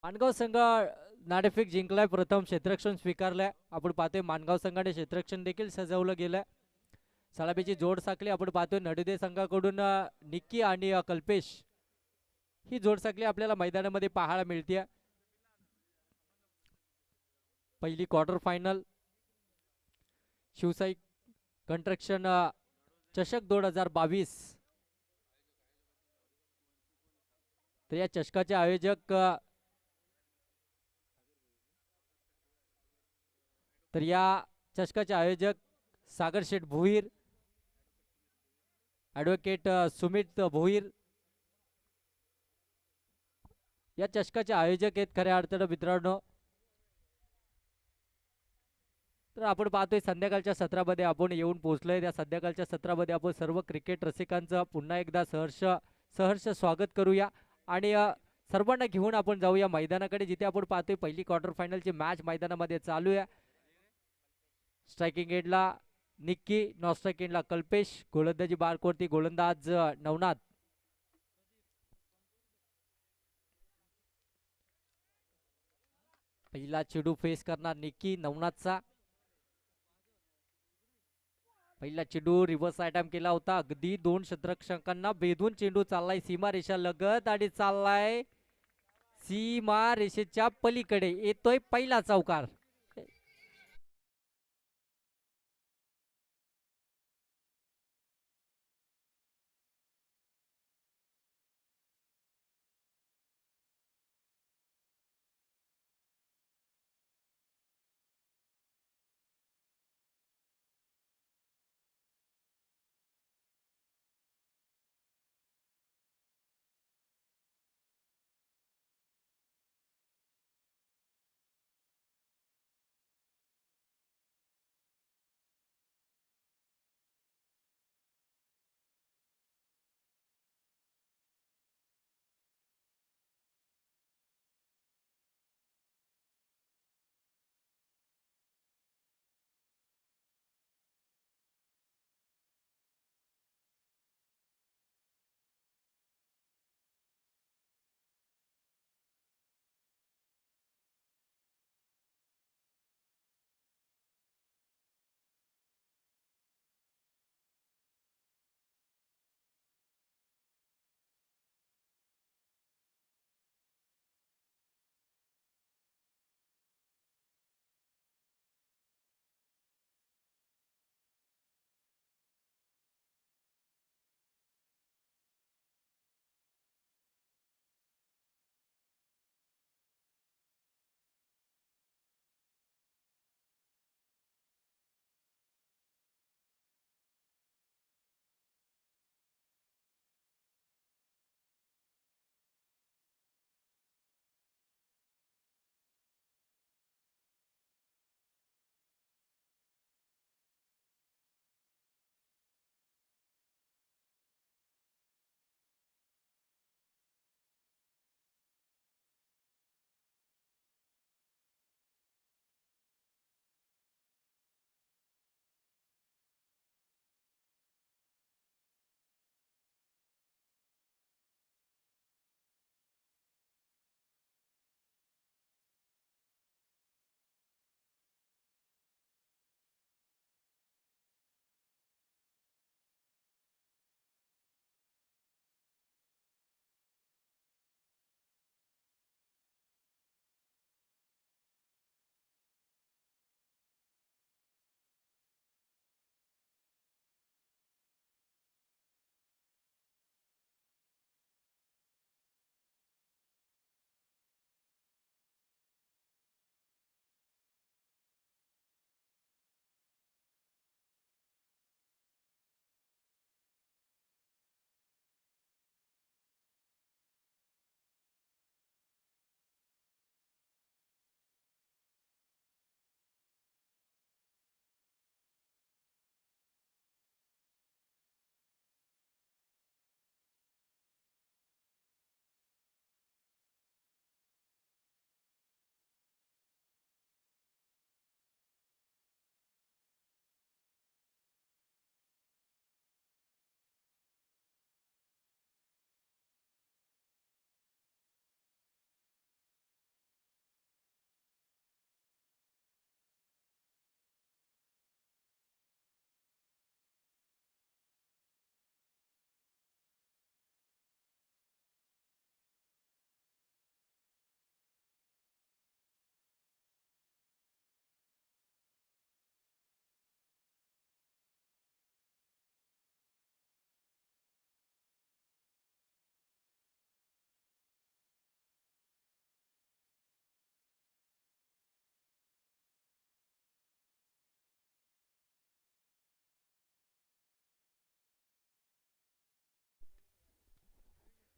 मानगाव संघ नाणेफेक जिंकलाय, प्रथम क्षेत्ररक्षण स्वीकारलंय. आपण पाहतोय मानगाव संघाने क्षेत्ररक्षण देखील सजवलं गेलंय. सलामीची जोड साखळी आपण पाहतोय नडुदे संघाकडून निक्की आणि कल्पेश ही जोड साखळी आपल्याला मैदानामध्ये पाहायला मिळते. पहिली क्वार्टर फायनल शिवसाई कंस्ट्रक्शन चषक 2022. तर या चषकाचे आयोजक तर या चषकाचे आयोजक सागर शेठ भोईर, ॲडव्होकेट सुमित भोईर या चषकाचे आयोजक आहेत खऱ्या अर्थानं मित्रांनो. तर आपण पाहतोय संध्याकाळच्या सत्रामध्ये आपण येऊन पोहोचलोय. त्या संध्याकाळच्या सत्रामध्ये आपण सर्व क्रिकेट रसिकांचं पुन्हा एकदा सहर्ष स्वागत करूया आणि सर्वांना घेऊन आपण जाऊया मैदानाकडे, जिथे आपण पाहतोय पहिली क्वार्टर फायनलची मॅच मैदानामध्ये चालू आहे. स्ट्रायकिंग एंडला निक्की, नॉन स्ट्रायकिंग एंडला कल्पेश, गोलंदाजी बारकोरती गोलंदाज नवनाथ. पहिला चेंडू फेस करणार निक्की नवनाथचा. पहिला चेंडू रिव्हर्स अटॅम्प केला होता, अगदी दोन क्षेत्ररक्षकांना भेदून चेंडू चाललाय सीमा रेषा लगत आणि चाललाय सीमा रेषेच्या पलीकडे. येतोय पहिला चौकार.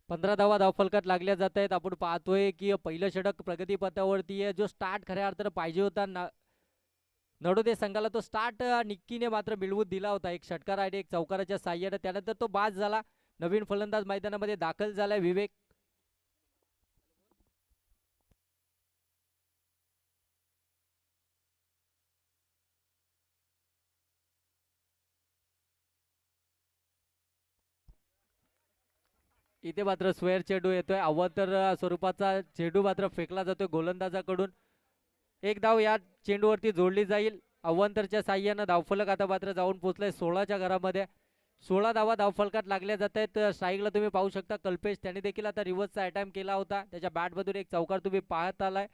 15 धावा धावफलकात लागल्या जात आहेत. आपण पाहतोय की पहिलं षटक प्रगतीपथावरती आहे. जो स्टार्ट खऱ्या अर्थानं पाहिजे होता नडोदे संघाला, तो स्टार्ट निक्कीने मात्र मिळवून दिला होता. एक षटकार आणि एक चौकाराच्या साह्याने. त्यानंतर तो बाद झाला. नवीन फलंदाज मैदानामध्ये दाखल झालाय विवेक. इथे मात्र स्क्वेअर चेंडू येतोय. अवांतर स्वरूपाचा चेंडू मात्र फेकला जातोय गोलंदाजाकडून. एक धाव या चेंडूवरती जोडली जाईल. अवांतरच्या साह्यानं धावफलक आता मात्र जाऊन पोहोचलाय 16च्या घरामध्ये. 16 धावा धावफलकात लागल्या जात आहेत. स्ट्राईकला तुम्ही पाहू शकता कल्पेश, त्याने देखील आता रिव्हर्सचा अटॅम्प्ट केला होता. त्याच्या बॅटमधून एक चौकार तुम्ही पाहत आलाय.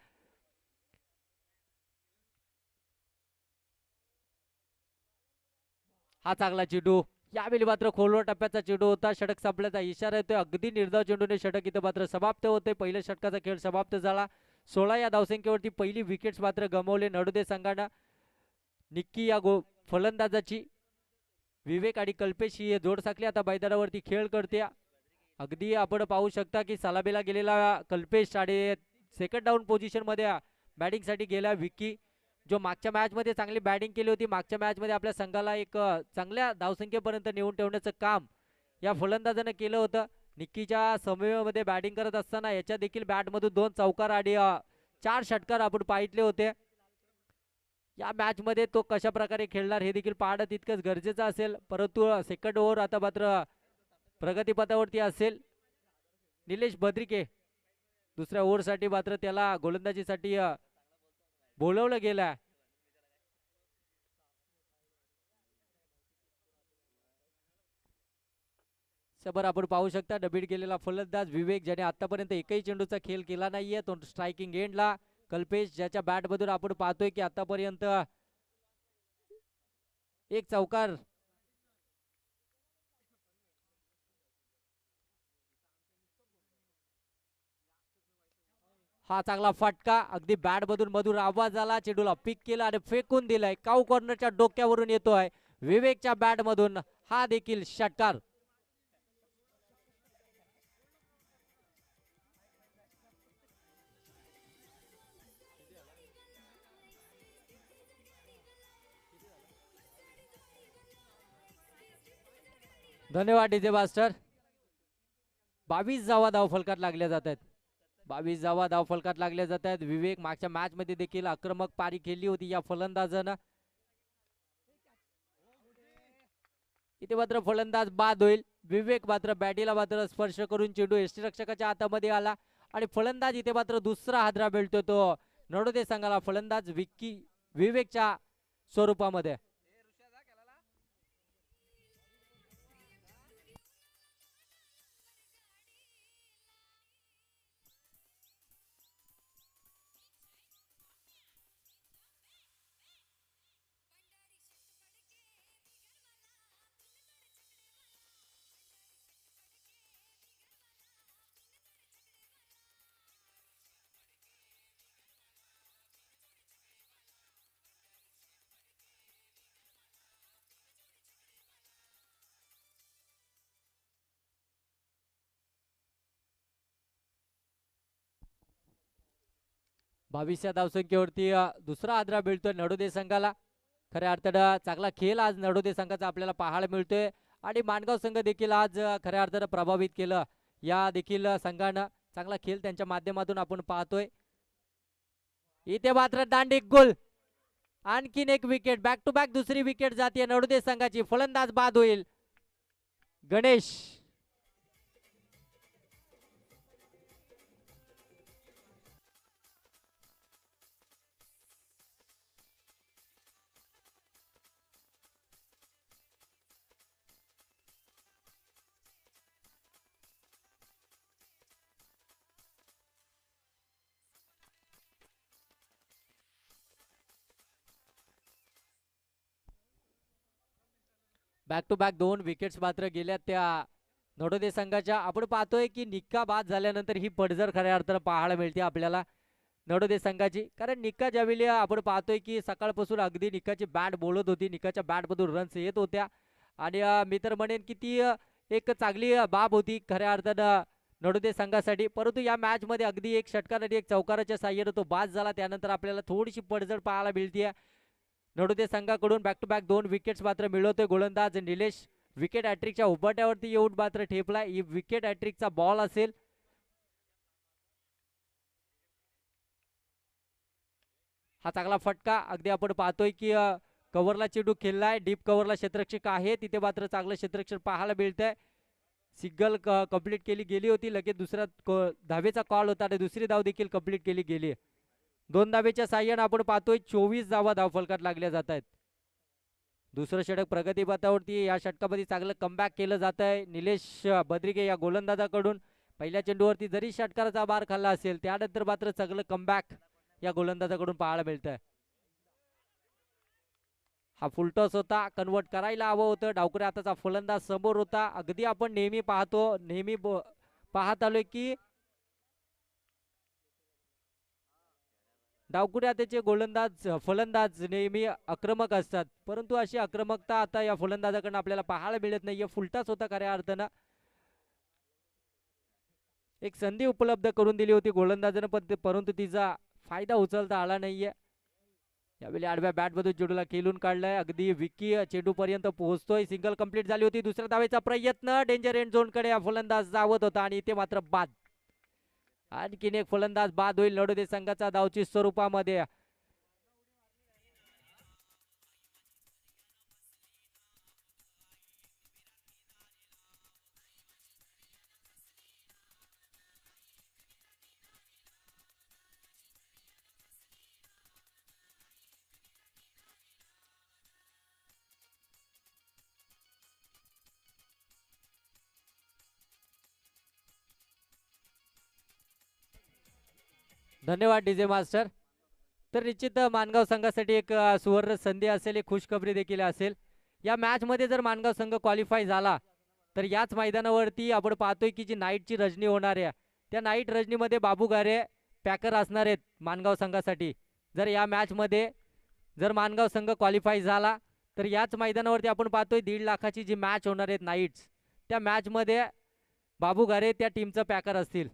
हा चांगला चेंडू, यावेळी मात्र खोलवर टप्प्याचा चेंडू होता. षटक संपल्याचा इशारा येतोय. अगदी निर्धाव चेंडूने षटक इथं मात्र समाप्त होते. पहिल्या षटकाचा खेळ समाप्त झाला. 16 या धावसंख्येवरती पहिली विकेट्स मात्र गमावले नडोदे संघानं. निक्की या फलंदाजाची विवेक आणि कल्पेश ही जोड साखली आता मैदानावरती खेळ करते. अगदी आपण पाहू शकता की सलामीला गेलेला कल्पेश आणि सेकंड डाऊन पोझिशन मध्ये बॅटिंग साठी गेला विक्की, जो मागच्या मॅच मध्ये चांगली बॅटिंग केली होती. मागच्या मॅच मध्ये आपल्या संघाला एक चांगल्या धावसंख्येपर्यंत नेऊन ठेवण्याचं काम या फलंदाजानं केलं होतं. निक्कीच्या समूहामध्ये बॅटिंग करत असताना याच्या देखील बॅटमधून 2 चौकार आणि 4 षटकार आपण पाहितले होते. या मॅच मध्ये तो कशा प्रकारे खेळणार हे देखील पाहणं तितकंच गरजेचं असेल. परंतु सेकंड ओव्हर आता मात्र प्रगतीपथावरती असेल. निलेश बद्रिके दुसऱ्या ओव्हरसाठी मात्र त्याला गोलंदाजीसाठी बोलवलं गेलं. सबर आपण पाहू शकता डबीड गेलेला फलंदाज विवेक, ज्याने आतापर्यंत एकही चेंडूचा खेळ केला नाहीये. तो स्ट्रायकिंग एंडला कल्पेश, ज्याच्या बॅट मधून आपण पाहतोय की आतापर्यंत एक चौकार. हा चांगला फटका, अगदी बॅट मधून मधुर आवाज आला. चेंडूला पिक केला आणि फेकून दिलाय. काऊ कॉर्नरच्या डोक्यावरून येतोय विवेकच्या बॅट मधून हा देखील षटकार. धन्यवाद डीजे मास्टर. 22 धावा धावफलकात लागल्या जात आहेत. 22 धावा धावफलकात लागल्या जात आहेत. विवेक मागच्या मॅच मध्ये देखील आक्रमक पारी खेळली होती या फलंदाजानं. इथे मात्र फलंदाज बाद होईल. विवेक मात्र बॅटीला मात्र स्पर्श करून चेंडू यष्टीरक्षकाच्या हातामध्ये आला आणि फलंदाज इथे मात्र दुसरा हादरा मिळतो तो नडोदे संघाला. फलंदाज विवेकच्या स्वरूपामध्ये. बावीसच्या धावसंख्येवरती दुसरा आदरा मिळतोय नडोदे संघाला. खऱ्या अर्थानं चांगला खेळ आज नडोदे संघाचा आपल्याला पाहायला मिळतोय आणि माणगाव संघ देखील आज खऱ्या अर्थानं प्रभावित केलं. या देखील संघानं चांगला खेळ त्यांच्या माध्यमातून आपण पाहतोय. इथे मात्र दांडिक गोल, आणखीन एक विकेट. बॅक टू बॅक दुसरी विकेट जाते नडोदे संघाची. फलंदाज बाद होईल Ganesh. Back to back 2 wickets मात्र गेल्या त्या नडोदे संघाच्या. आपण पाहतोय की निक्का बाद झाल्यानंतर ही पडझड खऱ्या अर्थानं पाहायला मिळते आपल्याला नडोदे संघाची. कारण निक्का ज्यावेळी आपण पाहतोय की सकाळपासून अगदी निक्काची बॅट बोलत होती. निक्काच्या बॅटमधून रन्स येत होत्या आणि मी तर म्हणेन की ती एक चांगली बाब होती खऱ्या अर्थानं नडोदे संघासाठी, परंतु या मॅच मध्ये अगदी एक षटकार आणि एक चौकाराच्या साह्याने तो बाद झाला. त्यानंतर आपल्याला थोडीशी पडझड पाहायला मिळते. नडोदे संघाकडून बॅक टू बॅक 2 विकेट्स मात्र मिळवतोय गोलंदाज निलेश. विकेट हॅट्रिकच्या उंबरठ्यावरती येऊन मात्र ठेपलाय. ही विकेट हॅट्रिकचा बॉल असेल. हा चांगला फटका. अगदी आपण पाहतोय की कव्हरला चेंडू खेळलाय. डीप कव्हरला क्षेत्ररक्षक आहे, तिथे मात्र चांगलं क्षेत्ररक्षण पाहायला मिळतंय. सिंगल कंप्लीट केली गेली होती. लगेच दुसऱ्या धावेचा कॉल होता आणि दुसरी धाव देखील कंप्लीट केली गेली. 2 धावेच्या साह्याने आपण पाहतोय 24 धावा धावफलकात लागल्या जात आहेत. दुसरं षटक प्रगती पथावरती. या षटकामध्ये चांगलं कमबॅक केलं जात आहे निलेश बद्रिके या गोलंदाजाकडून. पहिल्या चेंडूवरती जरी षटकाराचा बार खाल्ला असेल, त्यानंतर मात्र चांगलं कमबॅक या गोलंदाजाकडून पाहायला मिळतंय. हा फुलटॉस होता, कन्वर्ट करायला हवं होतं. डावखुरी हाताचा फलंदाज समोर होता. अगदी आपण नेहमी पाहतो, नेहमी पाहत आलोय की डावखुरी हाताचे गोलंदाज फलंदाज नेहमी आक्रमक असतात, परंतु अशी आक्रमकता आता या फलंदाजाकडून आपल्याला पाहायला मिळत नाहीये. फुलटॉस होता खऱ्या अर्थानं. एक संधी उपलब्ध करून दिली होती गोलंदाजानं, परंतु तिचा फायदा उचलता आला नाहीये. यावेळी आडव्या बॅट मधून चेंडूला खेळून काढलाय. अगदी विकी चेंडू पर्यंत पोहोचतोय. सिंगल कंप्लीट झाली होती. दुसऱ्या धावेचा प्रयत्न. डेंजर एंड झोन कडे फलंदाज धावत होता आणि इथे मात्र बाद. आणखीन एक फलंदाज बाद होईल नडोदे संघाचा धावची स्वरूपामध्ये. धन्यवाद डीजे मास्टर. तर निश्चित मानगाव संघासाठी एक सुवर्ण संधी असेल, एक खुशखबरी देखील असेल. या मॅच मध्ये जर मानगाव संघ क्वालिफाय झाला तर याच मैदानावरती आपण पाहतोय की जी नाईटची रजनी होणार आहे, त्या नाईट रजनीमध्ये बाबू गारे पॅकर असणार आहेत मानगाव संघासाठी. जर या मॅच मध्ये जर मानगाव संघ क्वालिफाय झाला तर याच मैदानावरती आपण पाहतोय 1.5 लाखाची जी मॅच होणार आहेत नाईट्स, त्या मॅच मध्ये बाबू गारे त्या टीमचं पॅकर असतील.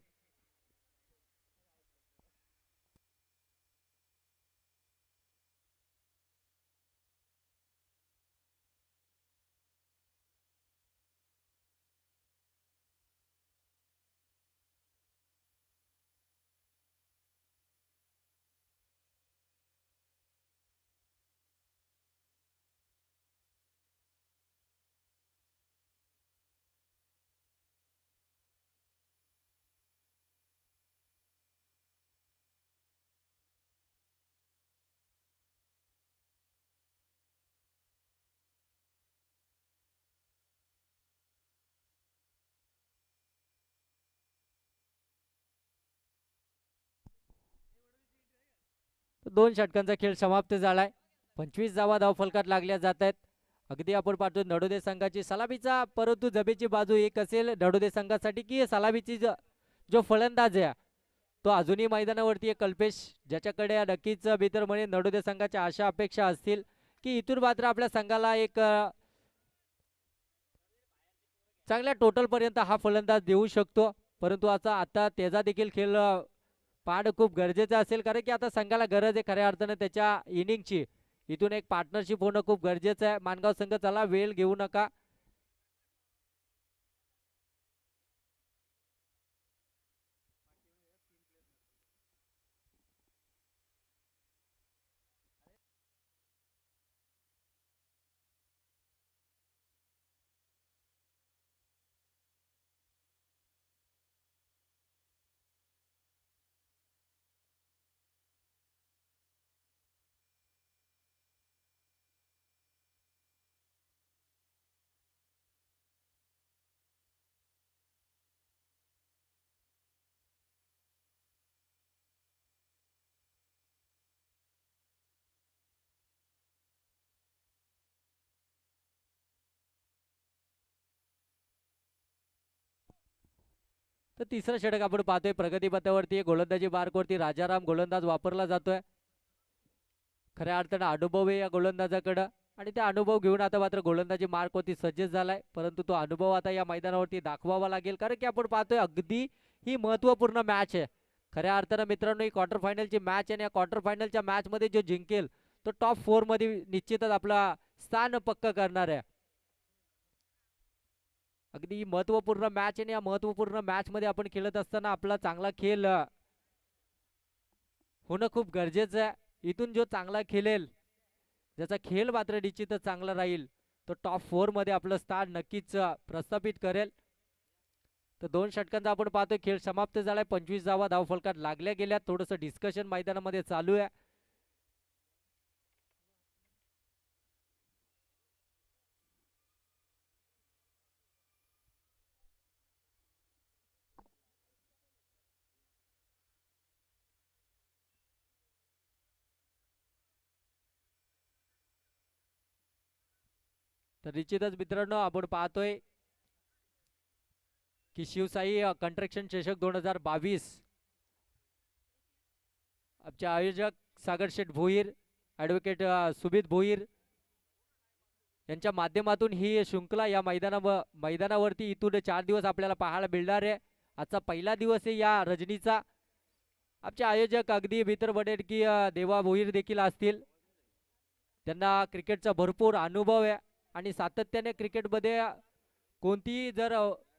दोन षटकांचा खेळ समाप्त झालाय. 25 धावा धावफलकात लागल्या जात आहेत. अगदी आपण पाहतो नडोदे संघाची सलामीचा, परंतु जबेची बाजू एक असेल नडोदे संघासाठी की सलामीची जो फलंदाज आहे तो अजूनही मैदानावरती आहे कल्पेश, ज्याच्याकडे नक्कीच मित्र म्हणे नडोदे संघाच्या आशा अपेक्षा असतील की इथून मात्र आपल्या संघाला एक चांगल्या टोटल पर्यंत हा फलंदाज देऊ शकतो. परंतु आता त्याचा देखील खेळ पाहणं खूप गरजेचं असेल, कारण की आता संघाला गरज आहे खऱ्या अर्थानं त्याच्या इनिंगची. इथून एक पार्टनरशिप होणं खूप गरजेचं आहे. मानगाव संघ चला वेळ घेऊ नका. तर तिसरं षटक आपण पाहतोय प्रगती पथावरती. गोलंदाजी मार्कवरती राजाराम गोलंदाज वापरला जातोय. खऱ्या अर्थानं अनुभव आहे या गोलंदाजाकडं. आणि त्या अनुभव घेऊन आता मात्र गोलंदाजी मार्कवरती सज्ज झालाय, परंतु तो अनुभव आता या मैदानावरती दाखवावा लागेल, कारण की आपण पाहतोय अगदी ही महत्वपूर्ण मॅच आहे. खऱ्या अर्थानं मित्रांनो ही क्वार्टर फायनलची मॅच आहे आणि या क्वार्टर फायनलच्या मॅच मध्ये जो जिंकेल तो टॉप 4 मध्ये निश्चितच आपला स्थान पक्क करणार आहे. अगदी महत्वपूर्ण मॅच आहे आणि या महत्वपूर्ण मॅच मध्ये आपण खेळत असताना आपला चांगला खेळ होणं खूप गरजेचं आहे. इथून जो चांगला खेळेल, ज्याचा खेळ मात्र निश्चितच चांगला राहील, तो टॉप 4 मध्ये आपलं स्थान नक्कीच प्रस्थापित करेल. तर 2 षटकांचा आपण पाहतोय खेळ समाप्त झालाय. 25 धावा धावफलकात लागल्या गेल्या. थोडंसं डिस्कशन मैदानामध्ये चालू आहे. तर निश्चितच मित्रांनो आपण पाहतोय की शिवसाई कंट्रॅक्शन चषक 2022 आमचे आयोजक सागर शेठ भोईर, ॲडव्होकेट सुमित भोईर यांच्या माध्यमातून ही शृंखला या मैदानावरती इथून 4 दिवस आपल्याला पाहायला मिळणार आहे. आजचा पहिला दिवस आहे या रजनीचा. आमचे आयोजक अगदी मित्र बनेल की देवा भोईर देखील असतील. त्यांना क्रिकेटचा भरपूर अनुभव आहे आणि सातत्याने क्रिकेटमध्ये कोणतीही जर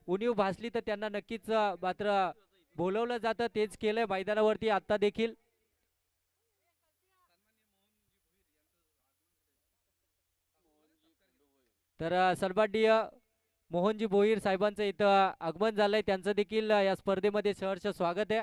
उणीव भासली तर त्यांना नक्कीच मात्र बोलवलं जातं. तेच केलंय मैदानावरती आता देखील. तर सन्माननीय मोहनजी भोईर साहेबांचं इथं आगमन झालंय. त्यांचं देखील या स्पर्धेमध्ये सहर्ष स्वागत आहे.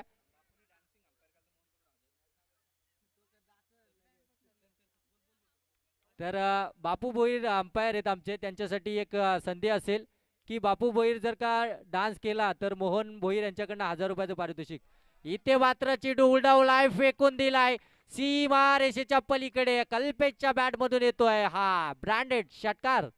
तर बापू भोईर अंपायर आहेत आमचे, त्यांच्यासाठी एक संधी असेल की बापू भोईर जर का डान्स केला तर मोहन भोईर यांच्याकडनं 1000 रुपयाचं पारितोषिक. इथे मात्र चेंडू उलडावलाय, फेकून दिलाय सीमा रेषेच्या पलीकडे. कल्पेशच्या बॅट मधून येतोय हा ब्रँडेड षटकार.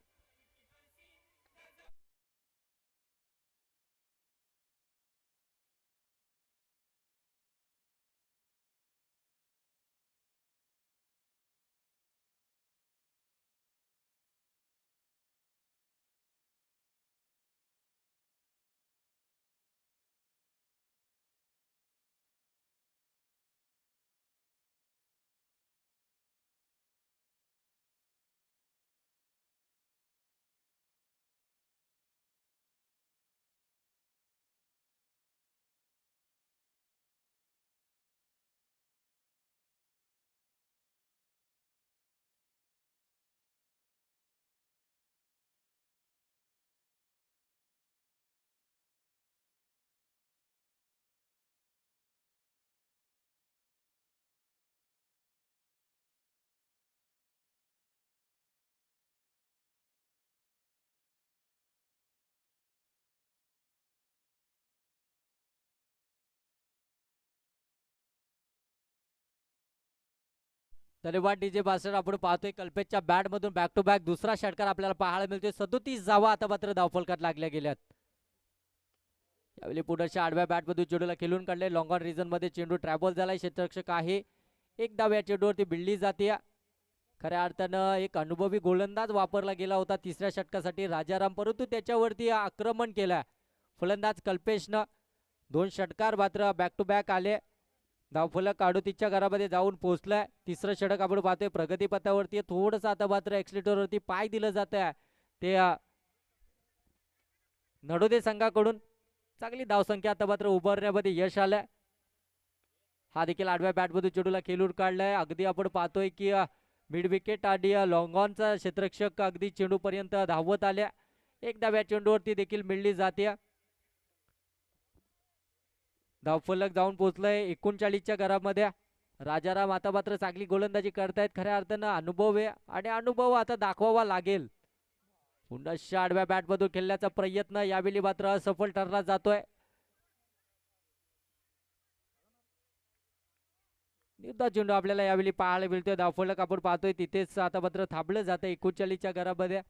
धन्यवाद डीजे बासर. आपण पाहतोय कल्पेशच्या बॅट मधून बॅक टू बॅक दुसरा षटकार आपल्याला पाहायला मिळतोय. 37 धावा आता मात्र धावफलकात लागल्या गेल्यात. यावेळी पुढच्या आडव्या बॅट मधून चेंडूला खेळून काढले. लॉंग ऑन रिजन मध्ये चेंडू ट्रॅव्हल झालाय. क्षेत्ररक्षक आहे. एक धाव या चेंडूवरती भिडली जाते. खऱ्या अर्थानं एक अनुभवी गोलंदाज वापरला गेला होता तिसऱ्या षटकासाठी राजाराम, परंतु त्याच्यावरती आक्रमण केलं फलंदाज कल्पेशनं. 2 षटकार मात्र बॅक टू बॅक आले. धावफलक 38च्या घरामध्ये जाऊन पोहोचलाय. तिसरं षटक आपण पाहतोय प्रगतीपथावरती. थोडंसं आता मात्र एक्सिलेटरवरती पाय दिलं जात आहे ते नडोदे संघाकडून. चांगली धावसंख्या आता मात्र उभारण्यामध्ये यश आलंय. हा देखील आडव्या बॅटमधून चेंडूला खेळून काढलाय. अगदी आपण पाहतोय की मिड विकेट आणि लॉंग ऑनचा क्षेत्ररक्षक अगदी चेंडू पर्यंत धावत आल्या. एक धाव्या चेंडूवरती देखील मिळली जाते. धावफलक जाऊन पोहोचलंय 39च्या घरामध्ये. राजाराम आता मात्र चांगली गोलंदाजी करतायत. खऱ्या अर्थानं अनुभव आहे आणि अनुभव आता दाखवावा लागेल. पुन्हा आडव्या बॅटमधून खेळण्याचा प्रयत्न यावेळी मात्र असफल ठरला जातोय. निर्धाव चेंडू आपल्याला यावेळी पाहायला मिळतोय. धावफलक आपण पाहतोय तिथेच आता मात्र थांबलं जातं 39च्या घरामध्ये.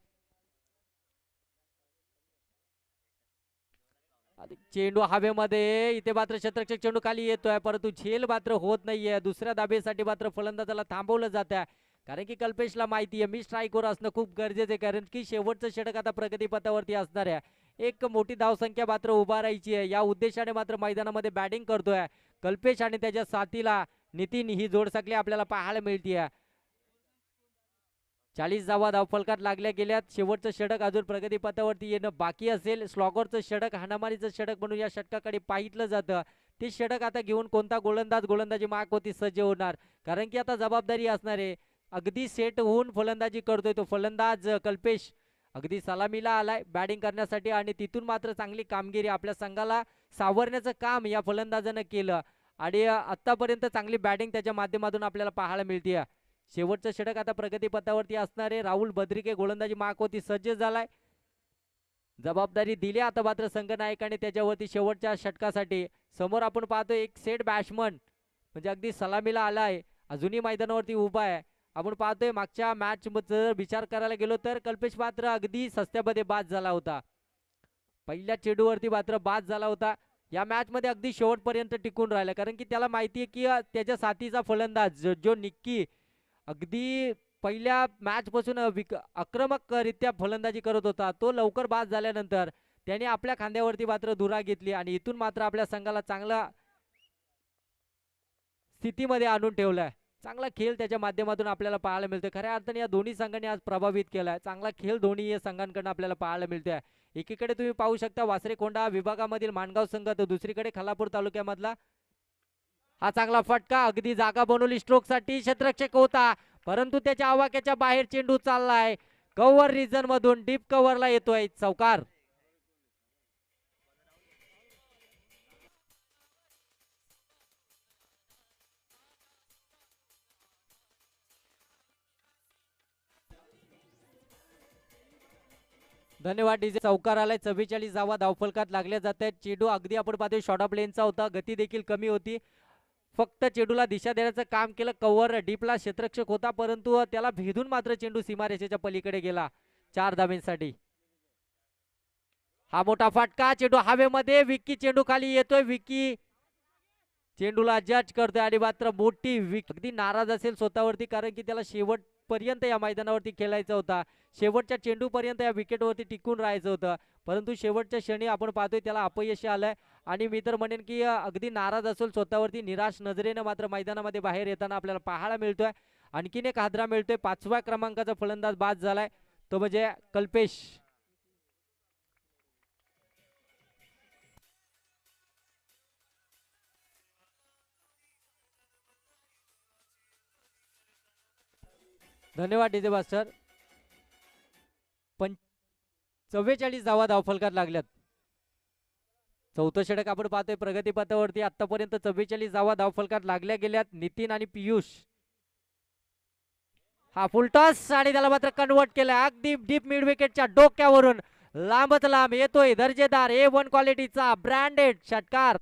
चेंडू हवेमध्ये. इथे मात्र क्षेत्ररक्षक चेंडू खाली येतोय, परंतु झेल मात्र होत नाहीये. दुसऱ्या धाबेसाठी मात्र फलंदाजाला थांबवलं जात आहे. कारण की कल्पेशला माहिती आहे मी स्ट्राईकवर असणं खूप गरजेचं आहे, कारण की शेवटचं षटक आता प्रगतीपथावरती असणार आहे. एक मोठी धावसंख्या मात्र उभा राहायची आहे, या उद्देशाने मात्र मैदानामध्ये बॅटिंग करतोय कल्पेश आणि त्याच्या साथीला नितीन. ही जोडसकली आपल्याला पाहायला मिळते. 40 धावा धावफलकात लागल्या गेल्यात. शेवटचं षटक अजून प्रगतीपथावरती येणं बाकी असेल. स्लॉगरचं षटक हाणामारीचं षटक म्हणून या षटकाकडे पाहिलं जातं. ते षटक आता घेऊन कोणता गोलंदाज गोलंदाजी होती सज्ज होणार, कारण की आता जबाबदारी असणार आहे. अगदी सेट होऊन फलंदाजी करतोय तो फलंदाज कल्पेश. अगदी सलामीला आलाय बॅटिंग करण्यासाठी आणि तिथून मात्र चांगली कामगिरी आपल्या संघाला सावरण्याचं काम या फलंदाजानं केलं आणि आतापर्यंत चांगली बॅटिंग त्याच्या माध्यमातून आपल्याला पाहायला मिळते. शेवटचं षटक आता प्रगतीपथावरती असणारे राहुल बद्रिके गोलंदाजी होती सज्ज झालाय. जबाबदारी दिली आता मात्र संघनायकाने त्याच्यावरती शेवटच्या षटकासाठी. समोर आपण पाहतोय एक सेट बॅट्समन म्हणजे अगदी सलामीला आलाय, अजूनही मैदानावरती उभा आहे. आपण पाहतोय मागच्या मॅच जर विचार करायला गेलो तर कल्पेश मात्र अगदी सस्त्यामध्ये बाद झाला होता. पहिल्या चेंडूवरती मात्र बाद झाला होता. या मॅच मध्ये अगदी शेवटपर्यंत टिकून राहिला, कारण की त्याला माहिती आहे की त्याच्या साथीचा फलंदाज जो निक्की अगदी पहिल्या मॅच पासून आक्रमकरित्या फलंदाजी करत होता, तो लवकर बाद झाल्यानंतर त्याने आपल्या खांद्यावरती मात्र धुरा घेतली आणि इथून मात्र आपल्या संघाला चांगला स्थितीमध्ये आणून ठेवलाय. चांगला खेळ त्याच्या माध्यमातून आपल्याला पाहायला मिळतोय. खऱ्या अर्थाने या दोन्ही संघांनी आज प्रभावित केलाय. चांगला खेळ दोन्ही या संघांकडून आपल्याला पाहायला मिळतोय. एकीकडे तुम्ही पाहू शकता वासरेकोंडा विभागामधील माणगाव संघ, तर दुसरीकडे खालापूर तालुक्यामधला हा चांगला फटका. अगदी जागा बनवली स्ट्रोक साठी, क्षेत्ररक्षक होता परंतु त्याच्या आवाक्याच्या बाहेर चेंडू चाललाय. कव्हर रिजन मधून डीप कव्हरला येतोय चौकार. धन्यवाद डीजे. चौकार आलाय. 44 धावा धावफलकात लागल्या जात आहेत. चेंडू अगदी आपण पाहतोय शॉर्ट ऑफ लेनचा होता, गती देखील कमी होती. फक्त चेंडूला दिशा देण्याचं काम केलं. कव्हर डीपला क्षेत्ररक्षक होता परंतु त्याला भेदून मात्र चेंडू सीमारेषेच्या पलीकडे गेला 4 धाब्यांसाठी. हा मोठा फटका. चेंडू हवेमध्ये, विक्की चेंडू खाली येतोय. विक्की चेंडूला जज करतोय आणि मात्र मोठी अगदी नाराज असेल स्वतःवरती, कारण की त्याला शेवटपर्यंत या मैदानावरती खेळायचा होता. शेवटच्या चेंडू पर्यंत या विकेटवरती टिकून राहायचं होतं, परंतु शेवटच्या क्षणी आपण पाहतोय त्याला अपयश आलंय. आणि मी तर म्हणेन की अगदी नाराज असेल स्वतःवरती, निराश नजरेनं मात्र मैदानामध्ये बाहेर येताना आपल्याला पाहायला मिळतोय. आणखीन एक हादरा मिळतोय. 5व्या क्रमांकाचा फलंदाज बाद झालाय, तो म्हणजे कल्पेश. धन्यवाद डीजे मास्टर. 44 धावा धावफलकात लागल्यात. चौथं षटक आपण पाहतोय प्रगतीपथावरती. आतापर्यंत 44 धावा धावफलकात लागल्या गेल्यात. नितीन आणि पियुष. हा फुलटॉस आणि त्याला मात्र कन्वर्ट केलं अगदी डीप मिड विकेटच्या डोक्यावरून. लांबच लांब येतोय दर्जेदार A1 क्वालिटीचा ब्रँडेड षटकार.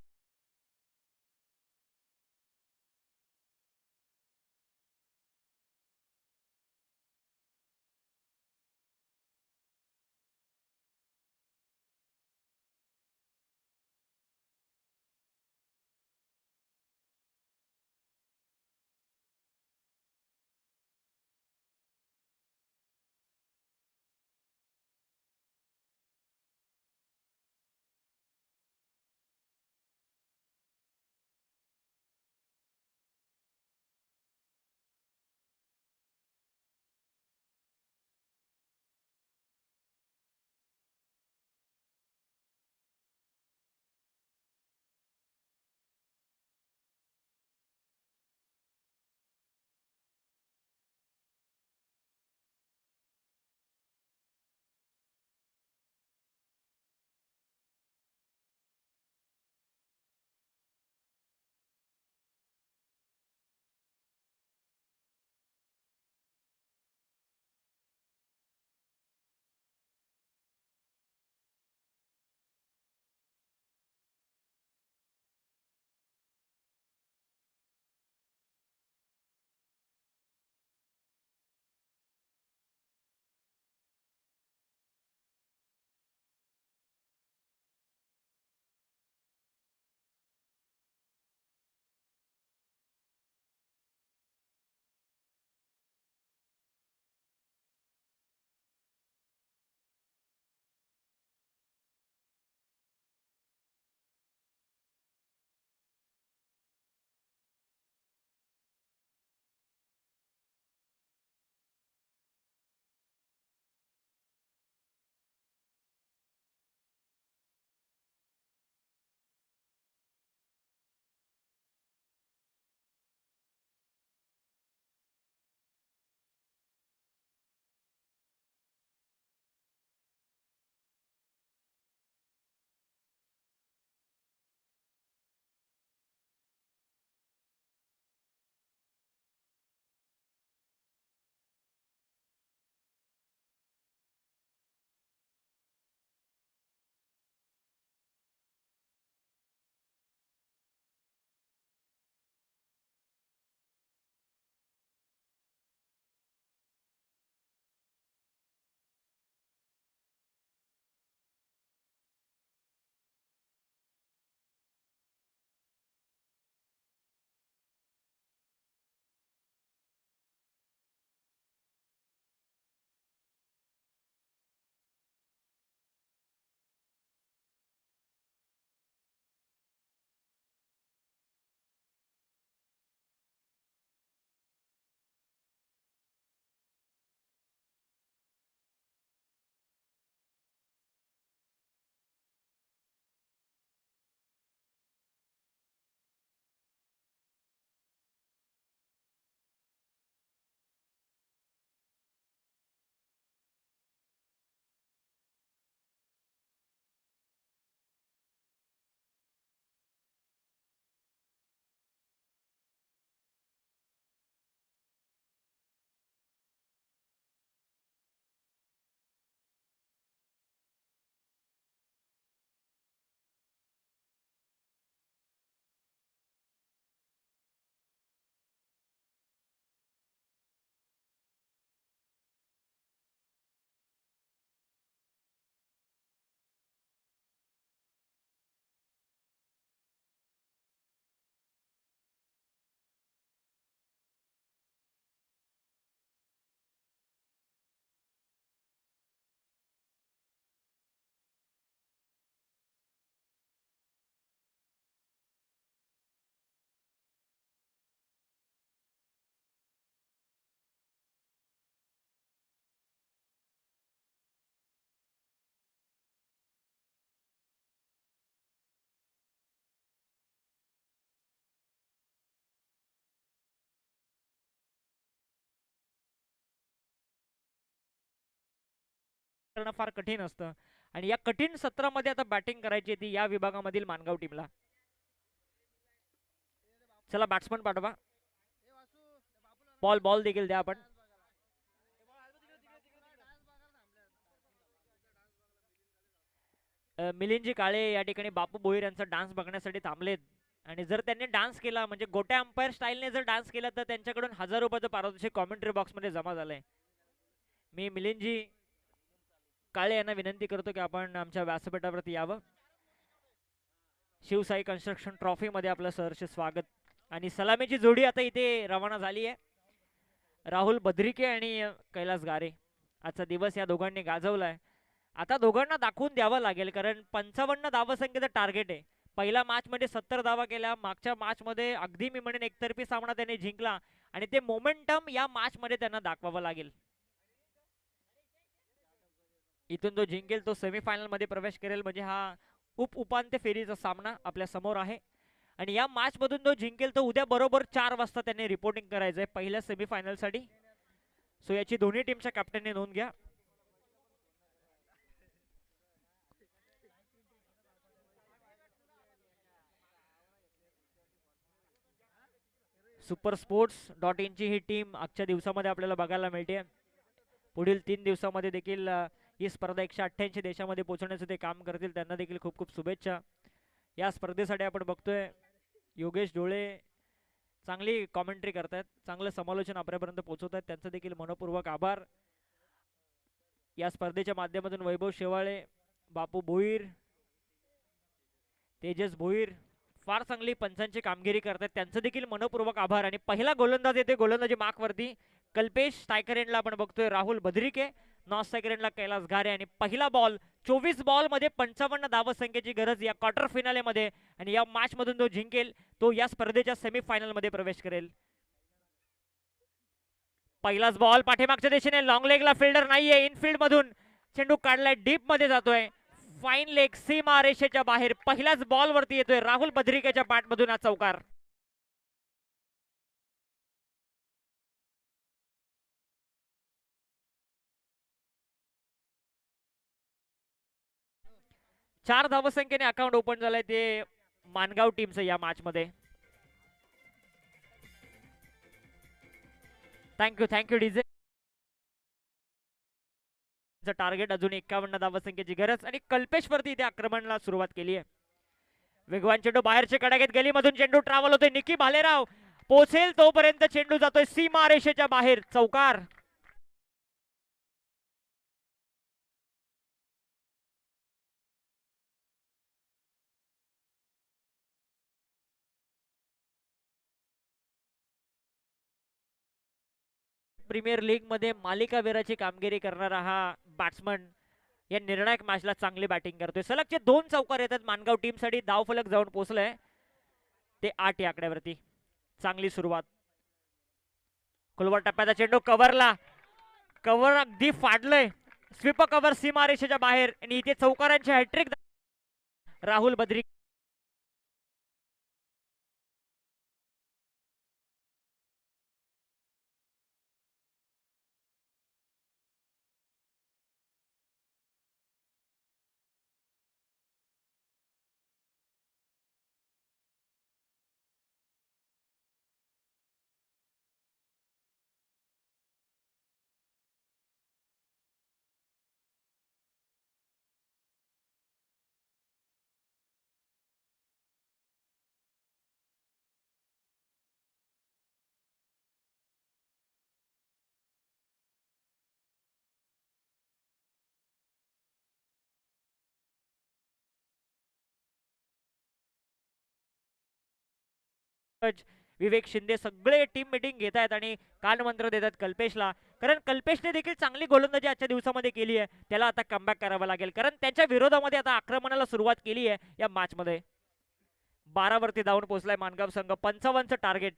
करणं फार कठीण असतं आणि या कठीण सत्रामध्ये आता बॅटिंग करायची ती या विभागामधील मानगाव टीमला. चला बॅट्समन पाठवा. बॉल देखील द्या आपण. मिलिंदजी काळे या ठिकाणी बापू भोईर यांचा डान्स बघण्यासाठी थांबलेत आणि जर त्यांनी डान्स केला म्हणजे गोट्या अंपायर स्टाईलने जर डान्स केला तर त्यांच्याकडून 1000 रुपयाचं पारितोषिक कॉमेंट्री बॉक्समध्ये जमा झालंय. मी मिलिंदजी काळे यांना विनंती करतो की आपण आमच्या व्यासपीठावरती यावं. शिवसाई कन्स्ट्रक्शन ट्रॉफी मध्ये आपलं सहर्ष स्वागत. आणि सलामीची जोडी आता इथे रवाना झाली आहे. राहुल बद्रिके आणि कैलास गारे. आजचा दिवस या दोघांनी गाजवलाय. आता दोघांना दाखवून द्यावं लागेल कारण 55 धावसंख्येचं टार्गेट आहे. पहिल्या मॅच मध्ये 70 धावा केल्या. मागच्या मॅच मध्ये अगदी मी म्हणेन एकतर्फी सामना त्यांनी जिंकला आणि ते मोमेंटम या मॅच मध्ये त्यांना दाखवावं लागेल. इथून जो जिंकेल तो सेमीफायनल मध्ये प्रवेश करेल म्हणजे हा उपांत्य फेरीचा सामना आपल्या समोर आहे. आणि या मॅच मधून जो जिंकेल तो उद्या बरोबर 4 वाजता त्यांनी रिपोर्टिंग करायचंय पहिल्या सेमीफायनल साठी. सो याची दोन्ही टीमच्या कॅप्टनने नोंद घ्या. supersports.in ची ही टीम आजच्या दिवसामध्ये आपल्याला बघायला मिळते. पुढील 3 दिवसामध्ये देखील ही स्पर्धा 188 देशामध्ये पोहोचवण्याचं ते काम करतील. त्यांना देखील खूप खूप शुभेच्छा. या स्पर्धेसाठी आपण बघतोय योगेश डोळे चांगली कॉमेंट्री करतात, चांगलं समालोचन आपल्यापर्यंत पोहोचवतात. त्यांचं देखील मनपूर्वक आभार. या स्पर्धेच्या माध्यमातून वैभव शेवाळे, बापू भोईर, तेजस भोईर फार चांगली पंचांची कामगिरी करतात. त्यांचं देखील मनपूर्वक आभार. आणि पहिला गोलंदाज येते गोलंदाजी मार्कवरती कल्पेश स्ट्रायकर एंडला आपण बघतोय राहुल बद्रिके, नॉन स्ट्रायकर एंडला कैलास घारे. आणि पहिला बॉल 24 बॉल मध्ये 55 धावसंख्येची गरज या क्वार्टर फिनाले मध्ये. आणि या मॅच मधून जो जिंकेल तो या स्पर्धेच्या सेमीफायनल मध्ये प्रवेश करेल. पहिलाच बॉल पाठीमागच्या दिशेने लॉंग लेगला फिल्डर नाहीये. इनफिल्ड मधून चेंडू काढलाय, डीप मध्ये जातोय. फाईन लेग सीमा रेषेच्या बाहेर. पहिल्याच बॉल वरती येतोय राहुल बद्रिकेच्या बॅट मधून हा चौकार. चार धावसंख्येने अकाउंट ओपन झालंय ते मानगाव टीमचं या मॅच मध्ये. Thank you DJ. टार्गेट अजून 51 धावसंख्येची गरज. आणि कल्पेश वरती इथे आक्रमणाला सुरुवात केली आहे. वेगवान चेंडू बाहेरचे कडाकेत गलीमधून चेंडू ट्रॅव्हल होतोय. निकी भालेराव पोहोचेल तोपर्यंत चेंडू जातोय सीमा रेषेच्या बाहेर. चौकार. प्रीमियर लीग मध्ये मालिकावीराची कामगिरी करणारा हा बॅट्समन या निर्णायक मॅचला चांगली बॅटिंग करतोय. सलगचे 2 चौकार येतात मानगाव टीम साठी. धावफलक जाऊन पोहोचलंय ते 8 या आकड्यावरती. चांगली सुरुवात. खुलवर टप्प्याचा चेंडू कव्हरला. कव्हर अगदी फाडलंय. स्वीप कव्हर सीमा रेषेच्या बाहेर. आणि इथे चौकारांची हॅट्रिक राहुल बद्रिक. विवेक शिंदे सगळे टीम मीटिंग घेत आहेत आणि कानमंत्र देतात कल्पेशला. कारण कल्पेशने देखील चांगली गोलंदाजी आजच्या दिवसामध्ये केली आहे. त्याला आता कमबॅक करावा लागेल कारण त्यांच्या विरोधामध्ये आता आक्रमणाला सुरुवात केली आहे या मॅच मध्ये. 12 वरती धावून पोहोचलाय मानगाव संघ. 55चं टार्गेट.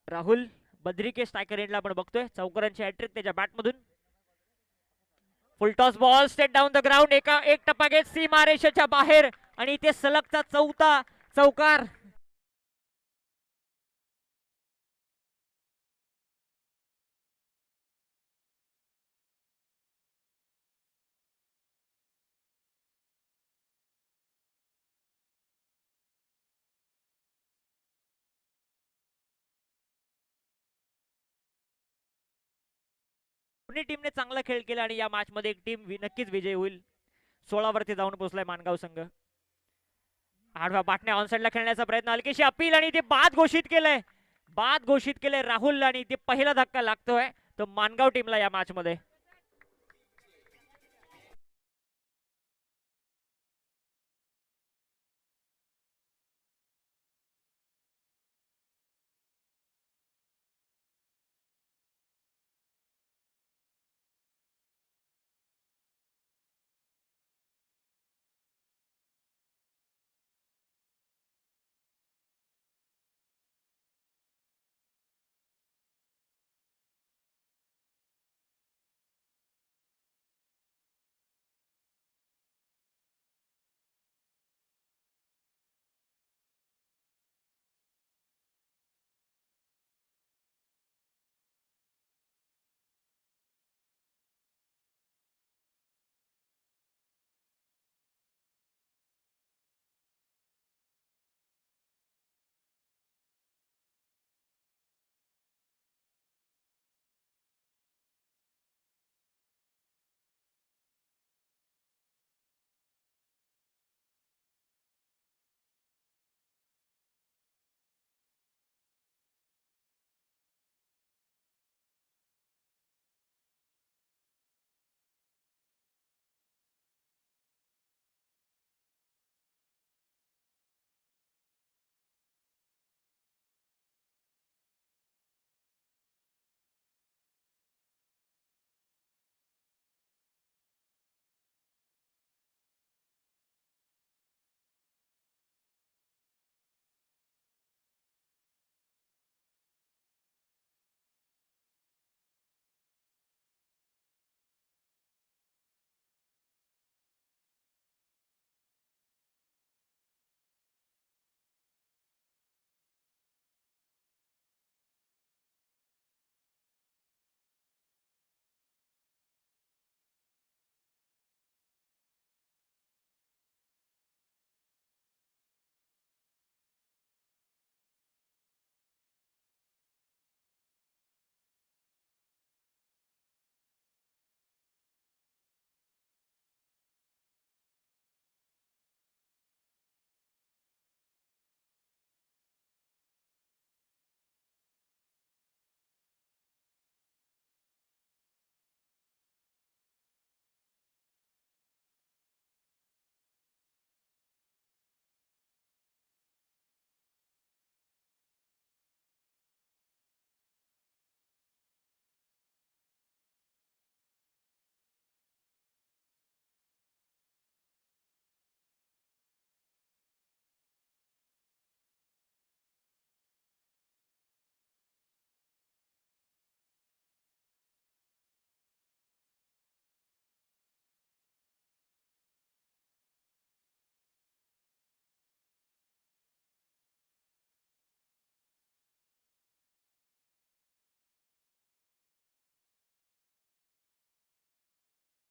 राहुल बद्रिके स्ट्रायकर एंडला आपण बघतोय. चौकारांची हॅट्रिक त्याच्या बॅट मधून. Full toss ball state down the ground. एक टप्पा घेत सीमा रेषेच्या बाहेर. आणि इथे सलगचा 4था चौकार. दोन्ही टीमने चांगला खेळ केला आणि या मॅच मध्ये एक टीम नक्कीच विजयी होईल. 16 वरती जाऊन पोहोचलाय मानगाव संघ. आडवा बाटण्या ऑनसाइडला खेळण्याचा प्रयत्न, हलकीशी अपील आणि ते बाद घोषित केलंय. बाद घोषित केलंय राहुल आणि ते पहिला धक्का लागतोय तो मानगाव टीमला या मॅच मध्ये.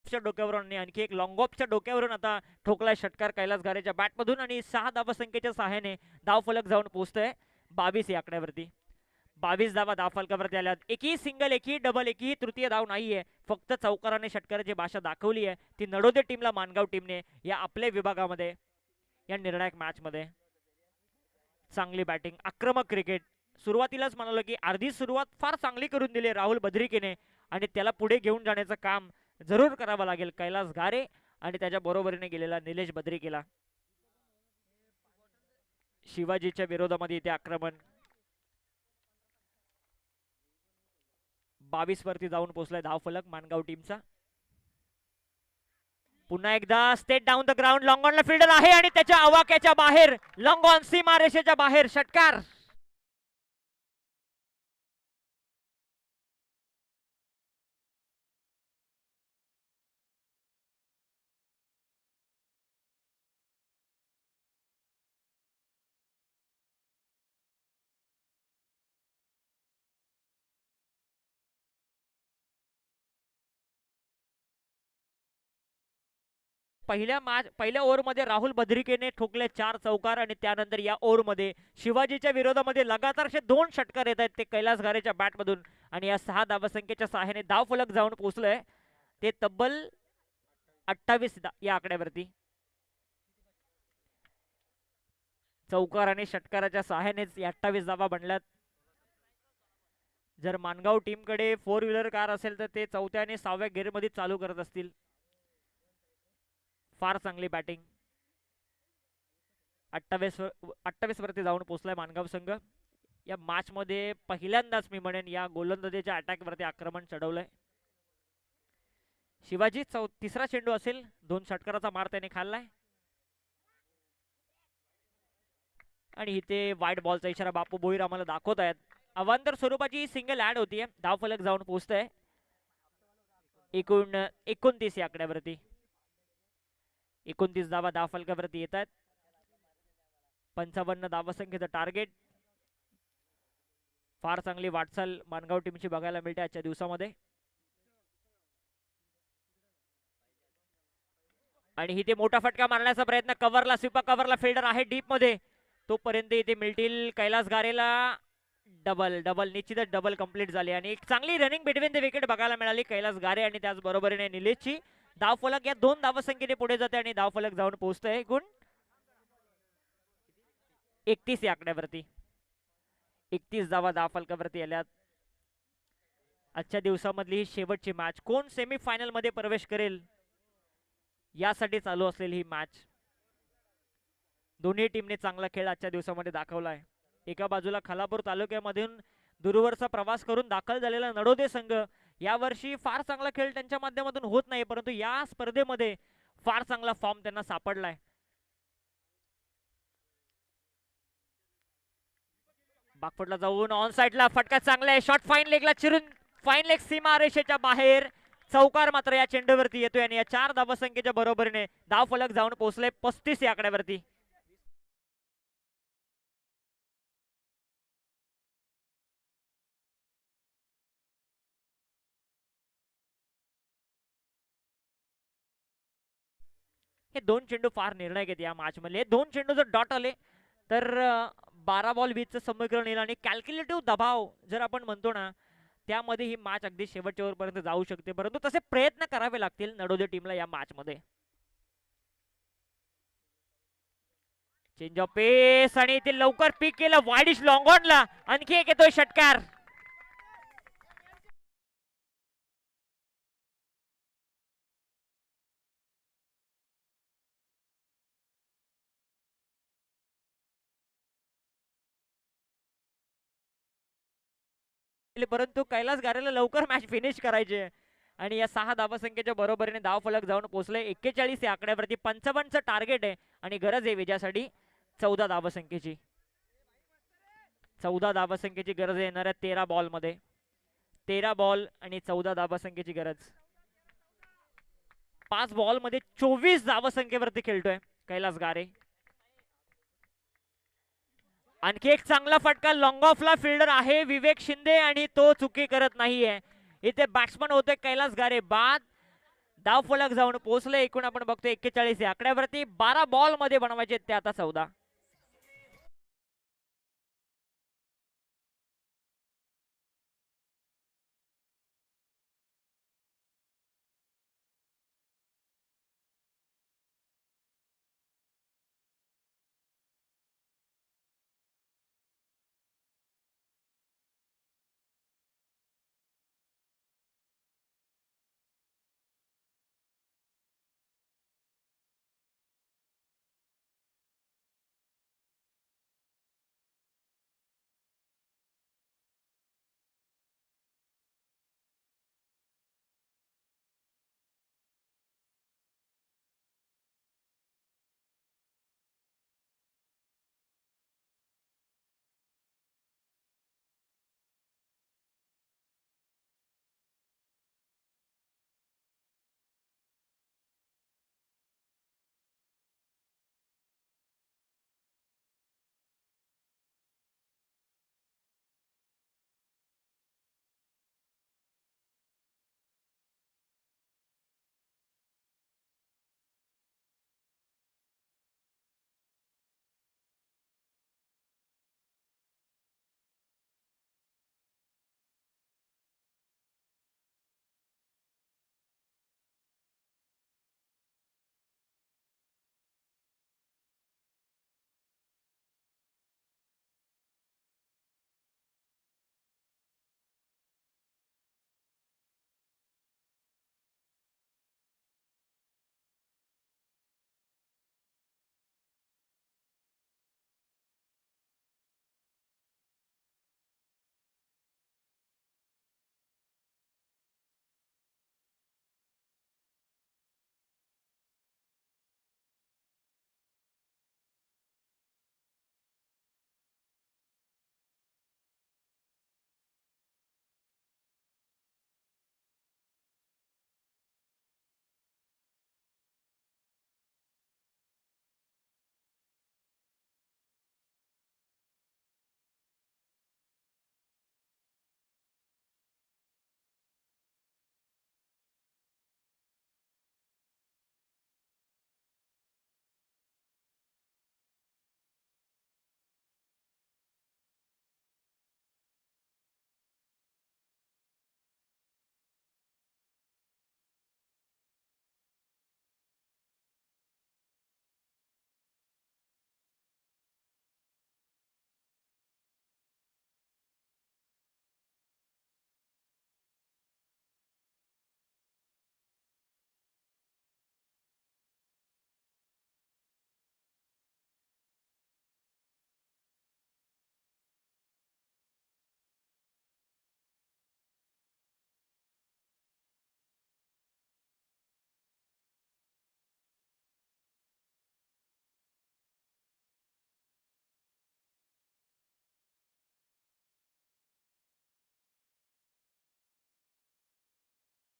डोक्यावरून आणि आणखी एक लॉंग ऑफच्या डोक्यावरून आता ठोकलाय षटकार कैलास गारेच्या बॅटमधून आणि 6 धावसंख्येच्या सहाय्याने धावफलक जाऊन पोहोचतोय 22 या आकड्यावरती. 22 धावा धावफलकावरती आल्या. एकही सिंगल, एकही डबल, एकही तृतीय धाव नाहीये. फक्त चौकाराने षटकाराची भाषा दाखवली आहे ती नडोदे टीमला मानगाव टीमने या आपल्या विभागामध्ये या निर्णायक मॅच मध्ये. चांगली बॅटिंग, आक्रमक क्रिकेट. सुरुवातीलाच म्हणालो की अर्धी सुरुवात फार चांगली करून दिली राहुल बद्रिकेने आणि त्याला पुढे घेऊन जाण्याचं काम जरूर करावं लागेल कैलास गारे आणि त्याच्या बरोबरीने गेलेला निलेश बद्रिकेला. शिवाजीच्या विरोधामध्ये इथे आक्रमण. 22 वरती जाऊन पोहोचलाय धावफलक मानगाव टीमचा. पुन्हा एकदा straight down the ground. Long ऑनला फिल्डर आहे आणि त्याच्या आवाक्याच्या बाहेर, लॉंग ऑन सीमा रेषेच्या बाहेर षटकार. पहिल्या ओव्हरमध्ये राहुल बद्रिकेने ठोकले 4 चौकार आणि त्यानंतर या ओव्हरमध्ये शिवाजीच्या विरोधामध्ये लगातार असे 2 षटकार येत आहेत ते कैलास गारेच्या बॅटमधून आणि या 6 धावसंख्येच्या सहाय्याने धाव फलक जाऊन पोहोचलंय ते तब्बल 28 या आकड्यावरती. चौकार आणि षटकाराच्या सहाय्यानेच 28 धावा बनल्यात. जर मानगाव टीम कडे 4 व्हीलर कार असेल तर ते 4थ्या आणि 6व्या गिअरमध्ये चालू करत असतील. फार चांगली बॅटिंग. 28 वरती जाऊन पोहोचलाय मानगाव संघ. या मॅच मध्ये पहिल्यांदाच मी म्हणेन या गोलंदाजीच्या अटॅक वरती आक्रमण चढवलंय. शिवाजी तिसरा चेंडू असेल. 2 षटकाराचा मार त्याने खाल्लाय आणि इथे वाईट बॉलचा इशारा बापू भोईर आम्हाला दाखवत आहेत. अवांतर स्वरूपाची सिंगल ऍड होतीये. धाव फलक जाऊन पोहोचतंय एकूण 29 या आकड्यावरती. 29 धावा धाव फलकावरती येत आहेत. 55 धावसंख्येचं टार्गेट. फार चांगली वाटचाल मानगाव टीमची बघायला मिळते आजच्या दिवसामध्ये. आणि इथे मोठा फटका मारण्याचा प्रयत्न. कव्हरला स्वीपर कव्हरला फिल्डर आहे डीप मध्ये. तोपर्यंत इथे मिळतील कैलास गारेला डबल निश्चितच डबल कंप्लीट झाली आणि एक चांगली रनिंग बिटवीन द विकेट बघायला मिळाली कैलास गारे आणि त्याचबरोबरीने निलेशची. धाव फलक या 2 धावसंख्येने पुढे जाते आणि धाव फलक जाऊन पोहोचतोय गुण 31 या आकड्यावरती. 31 धावा धाव फलकावरती आल्यात. आजच्या दिवसामधली ही शेवटची मॅच. कोण सेमीफायनल मध्ये प्रवेश करेल यासाठी चालू असलेली ही मॅच. दोन्ही टीमने चांगला खेळ आजच्या दिवसामध्ये दाखवलाय. एका बाजूला खालापूर तालुक्यामधून दूरवरचा प्रवास करून दाखल झालेला नडोदे संघ यावर्षी फार चांगला खेळ त्यांच्या माध्यमातून होत नाही, परंतु या स्पर्धेमध्ये फार चांगला फॉर्म त्यांना सापडलाय. बागफुटला जाऊन ऑन साइडला फटका चांगला आहे. शॉट फाईन लेगला चिरून फाईन लेग सीमा रेषेच्या बाहेर. चौकार मात्र या चेंडूवरती येतोय आणि या 4 धावसंख्येच्या बरोबरीने धाव फलक जाऊन पोहोचले 35 या आकड्यावरती. हे 2 चेंडू फार निर्णायक आहेत या मॅच मध्ये. 2 चेंडू जर डॉट आले तर 12 बॉल 20 चं समीकरण येईल आणि कॅल्क्युलेटिव्ह दबाव जर आपण म्हणतो ना त्यामध्ये ही मॅच अगदी शेवटच्या ओव्हरपर्यंत जाऊ शकते, परंतु तसे प्रयत्न करावे लागतील नडोदे टीमला या मॅच मध्ये. चेंज ऑफ पेस आणि ते लवकर पिक केलं वाईडिश लॉंग ऑनला. आणखी एक येतोय षटकार. परंतु कैलास गारेला लवकर मॅच फिनिश करायचे आणि या 6 धावसंख्येच्या बरोबरीने धाव फलक जाऊन पोहोचले 41 या आकड्यावरती. 55चं टार्गेट आहे आणि गरज आहे विजयासाठी 14 धावसंख्येची. 14 धावसंख्येची गरज आहे येणाऱ्या 13 बॉल मध्ये. 13 बॉल आणि 14 धावसंख्येची गरज. 5 बॉल मध्ये 24 धावसंख्येवरती खेळतोय कैलास गारे. आणखी एक चांगला फटका. लॉंग ऑफला फिल्डर आहे विवेक शिंदे आणि तो चुकी करत नाहीये. इथे बॅट्समन होते कैलास गारे बाद. धाव फलक जाऊन पोहोचले एकूण आपण बघतोय 41 या आकड्यावरती. 12 बॉल मध्ये बनवायचे ते आता 14.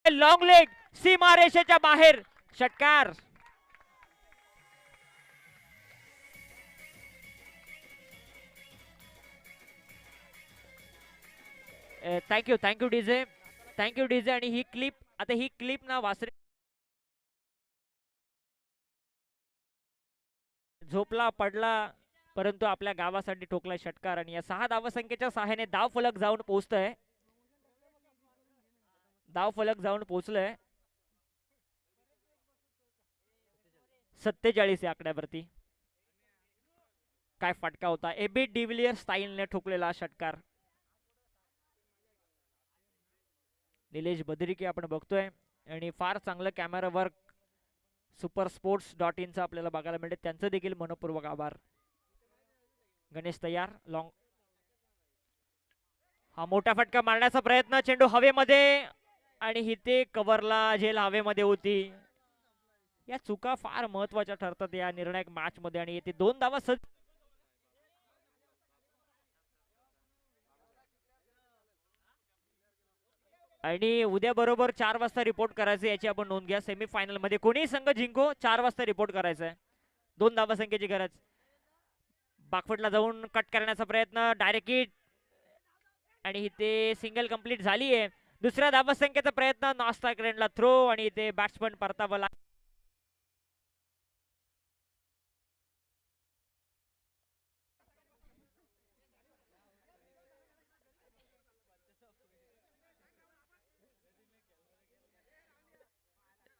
लॉंग लेग सीमारेषेच्या बाहेर षटकार. Thank you DJ, thank you DJ. आणि ही क्लिप, आता ही क्लिप ना वासरे झोपला पडला परंतु आपल्या गावासाठी ठोकला षटकार. आणि या 6 धावसंख्येच्या सहाय्याने धाव फलक जाऊन पोहोचतोय, धाव फलक जाऊन पोहोचलंय 47 या आकड्यावरती. काय फटका होता, एबी डिव्हिलियर स्टाईलने ठोकलेला षटकार. निलेश बद्रिके आपण बघतोय आणि फार चांगलं camera work super sports .in चा आपल्याला बघायला मिळते, त्यांचं देखील मनपूर्वक आभार. गणेश तयार, लॉंग, हा मोठा फटका मारण्याचा प्रयत्न, चेंडू हवेमध्ये आणि इथे कव्हरला झेल हवेमध्ये होती. या चुका फार महत्वाच्या ठरतात या निर्णायक मॅच मध्ये. आणि येथे 2 धावा सज्ज. आणि उद्या बरोबर 4 वाजता रिपोर्ट करायचं, याची आपण नोंद घ्या. सेमीफायनल मध्ये कोणी संघ जिंको 4 वाजता रिपोर्ट करायचा आहे. 2 धावा संख्येची गरज. बाकफुटला जाऊन कट करण्याचा प्रयत्न, डायरेक्ट हिट आणि इथे सिंगल कंप्लीट झाली आहे. दुसऱ्या धावा संख्येचा प्रयत्न, नास्ता ग्रेंडला थ्रो आणि इथे बॅट्समन परतावा.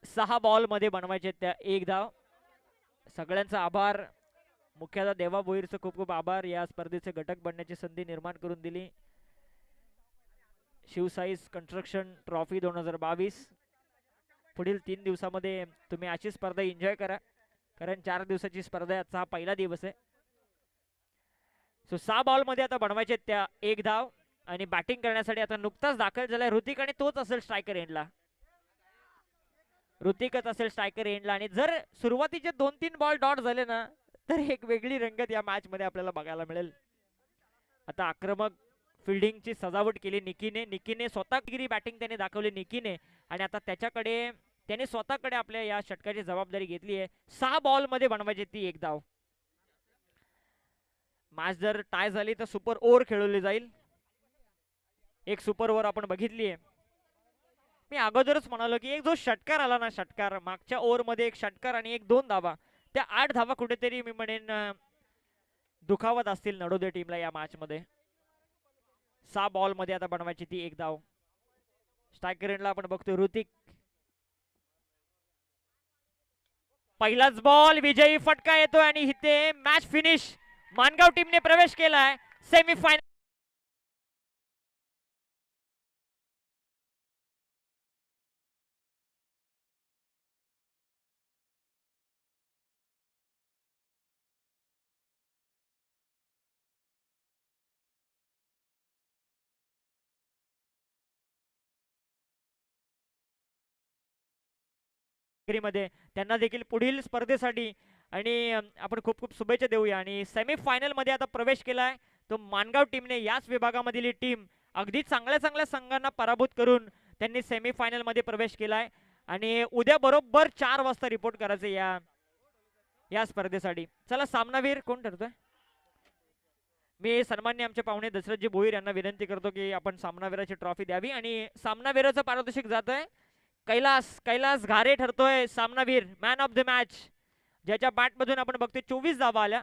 सहा बॉल मध्ये बनवायचे त्या 1 धाव. सगळ्यांचा आभार, मुख्यतः देवा भोईरचं खूप खूप आभार. या स्पर्धेचे घटक बनण्याची संधी निर्माण करून दिली. शिवसाईज कन्स्ट्रक्शन ट्रॉफी 2022. पुढील 3 दिवसामध्ये तुम्ही अशी स्पर्धा एन्जॉय करा, कारण 4 दिवसाची स्पर्धा, आजचा हा पहिला दिवस आहे. सो 6 बॉल मध्ये आता बनवायचे त्या 1 धाव. आणि बॅटिंग करण्यासाठी आता नुकताच दाखल झालाय ऋतिक, आणि तोच असेल स्ट्रायकर एंडला. ऋतिकच असेल स्ट्रायकर एंडला. आणि जर सुरुवातीचे 2-3 बॉल डॉट झाले ना, तर एक वेगळी रंगत या मॅच मध्ये आपल्याला बघायला मिळेल. आता आक्रमक फिल्डिंगची सजावट केली निकीने स्वतःगिरी बॅटिंग त्याने दाखवली निकीने. आणि आता त्याने स्वतःकडे आपल्या या षटकाची जबाबदारी घेतली आहे. 6 बॉल मध्ये बनवायची ती 1 धाव. मॅच जर टाय झाली तर सुपर ओव्हर खेळवली जाईल. एक सुपर ओव्हर आपण बघितली आहे. मी अगोदरच म्हणालो की एक जो षटकार आला ना, षटकार मागच्या ओव्हर मध्ये एक षटकार आणि 1-2 धावा, त्या 8 धावा कुठेतरी मी म्हणेन दुखावत असतील नडोदे टीमला या मॅच मध्ये. 6 बॉल मध्ये आता बनवायची ती 1 धाव. स्ट्रायकर एंडला आपण बघतोय ऋतिक. पहिलाच बॉल, विजयी फटका येतोय आणि इथे मॅच फिनिश. मानगाव टीमने प्रवेश केलाय सेमीफायनल. मध्ये त्यांना देखील पुढील स्पर्धेसाठी आणि आपण खूप खूप शुभेच्छा देऊया. आणि सेमीफायनल मध्ये आता प्रवेश केलाय तो मानगाव टीमने. याच विभागामधील टीम अगदी चांगल्या संघांना पराभूत करून त्यांनी सेमीफायनल मध्ये प्रवेश केलाय. आणि उद्या बरोबर 4 वाजता रिपोर्ट करायचं या स्पर्धेसाठी. चला, सामनावीर कोण ठरतोय? मी सन्मान्य आमचे पाहुणे दशरथजी भोईर यांना विनंती करतो की आपण सामनावीराची ट्रॉफी द्यावी. आणि सामनावीराचं पारितोषिक जात आहे कैलास घारे ठरतोय सामनावीर, मॅन ऑफ द मॅच, ज्याच्या बॅट मधून आपण बघतोय 24 धावा आल्या.